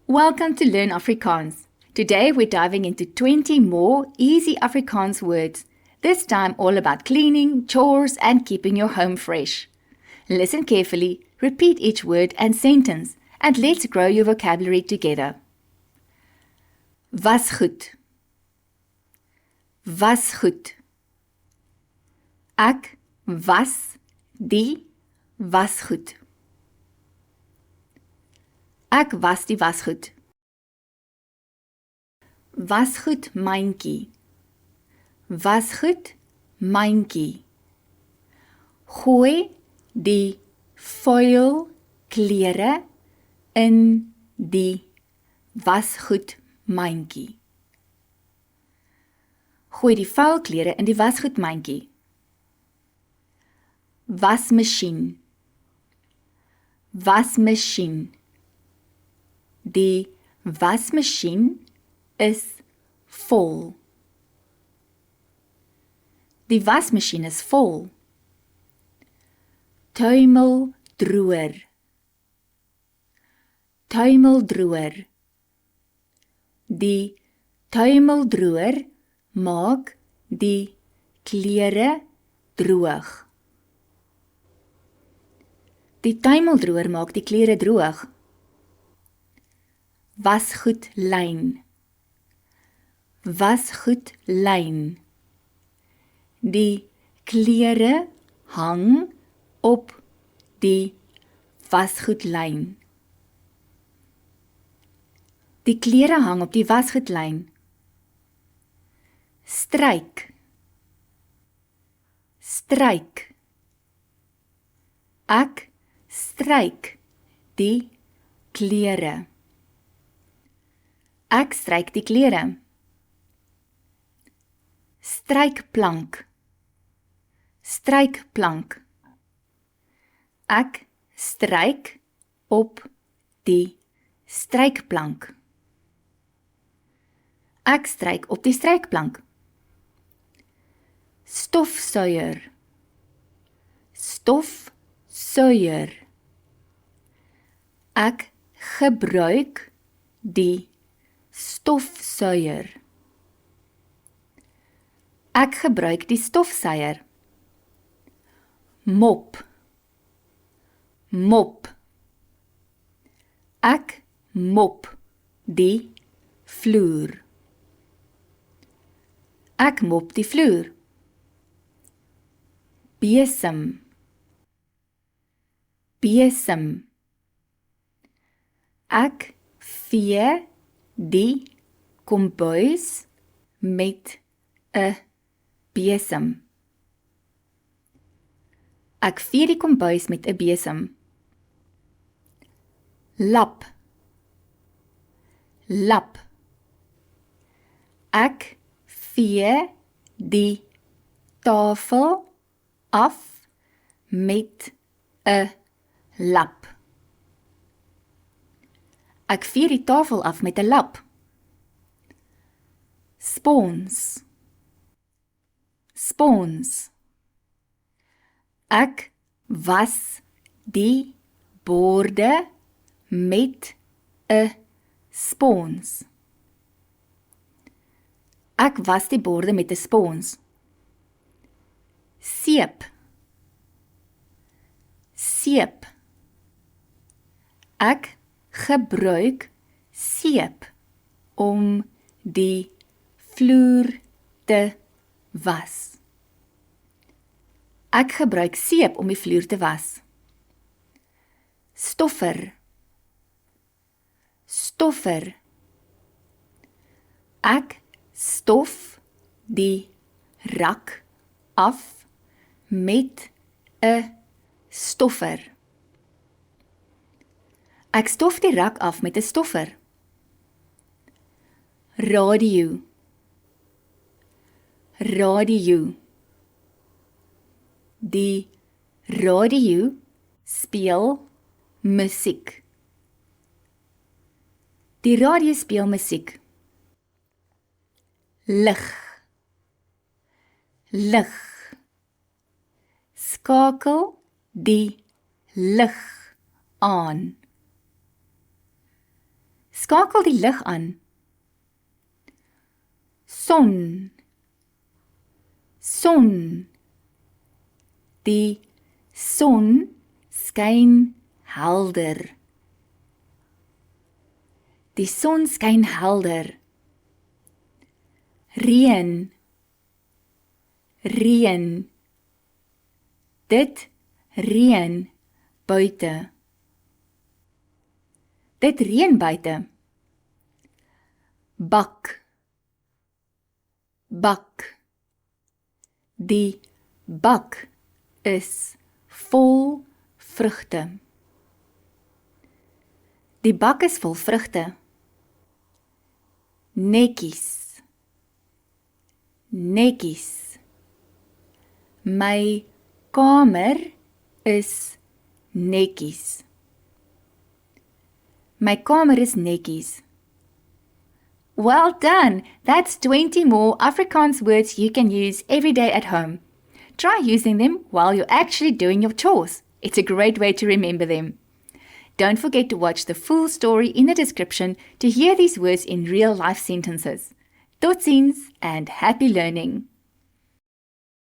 Welcome to Learn Afrikaans. Today we're diving into 20 more easy Afrikaans words, this time all about cleaning, chores, and keeping your home fresh. Listen carefully, repeat each word and sentence, and let's grow your vocabulary together. Was goed. Was goed. Ek was die wasgoed. Ek was die wasgoed. Wasgoed myntjie. Wasgoed myntjie. Gooi die vuil klere in die wasgoed myntjie. Gooi die vuil klere in die wasgoed myntjie. Wasmasjien. Wasmasjien. Die wasmasjien is vol. Die wasmasjien is vol. Tuimeldroër. Tuimeldroër. Die tuimeldroër maak die klere droog. Die tuimeldroër maak die klere droog. Wasgoedlyn. Wasgoedlyn. Die klere hang op die wasgoedlyn. Die klere hang op die wasgoedlyn. Stryk. Stryk. Ek stryk die klere. Ek stryk die klere. Strykplank. Strykplank. Ek stryk op die strykplank. Ek stryk op die strykplank. Stofsuier. Stofsuier. Ek gebruik die stofsuier. Ek gebruik die stofsuier. Mop. Mop. Ek mop die vloer. Ek mop die vloer. Besem. Besem. Ek vee die kombuis met 'n besem. Ek vee die kombuis met 'n besem. Lap. Lap. Ek vee die tafel af met 'n lap. Ek vee die tafel af met 'n lap. Spons. Spons. Ek was die borde met 'n spons. Ek was die borde met 'n spons. Seep. Seep. Ek gebruik seep om die vloer te was. Ek gebruik seep om die vloer te was. Stoffer. Stoffer. Ek stof die rak af met 'n stoffer. Ek stof die rak af met 'n stoffer. Radio. Radio. Die radio speel musiek. Die radio speel musiek. Lig. Lig. Skakel die lig aan. Skakel die lig aan. Son, son. Die son skyn helder. Die son skyn helder. Reën, reën. Dit reën buite. Dit reën buite. Bak, bak. Die bak is vol vrugte. Die bak is vol vrugte. Netjies, netjies. My kamer is netjies. My kamer is netjies. Well done! That's 20 more Afrikaans words you can use every day at home. Try using them while you're actually doing your chores. It's a great way to remember them. Don't forget to watch the full story in the description to hear these words in real life sentences. Totsiens and happy learning!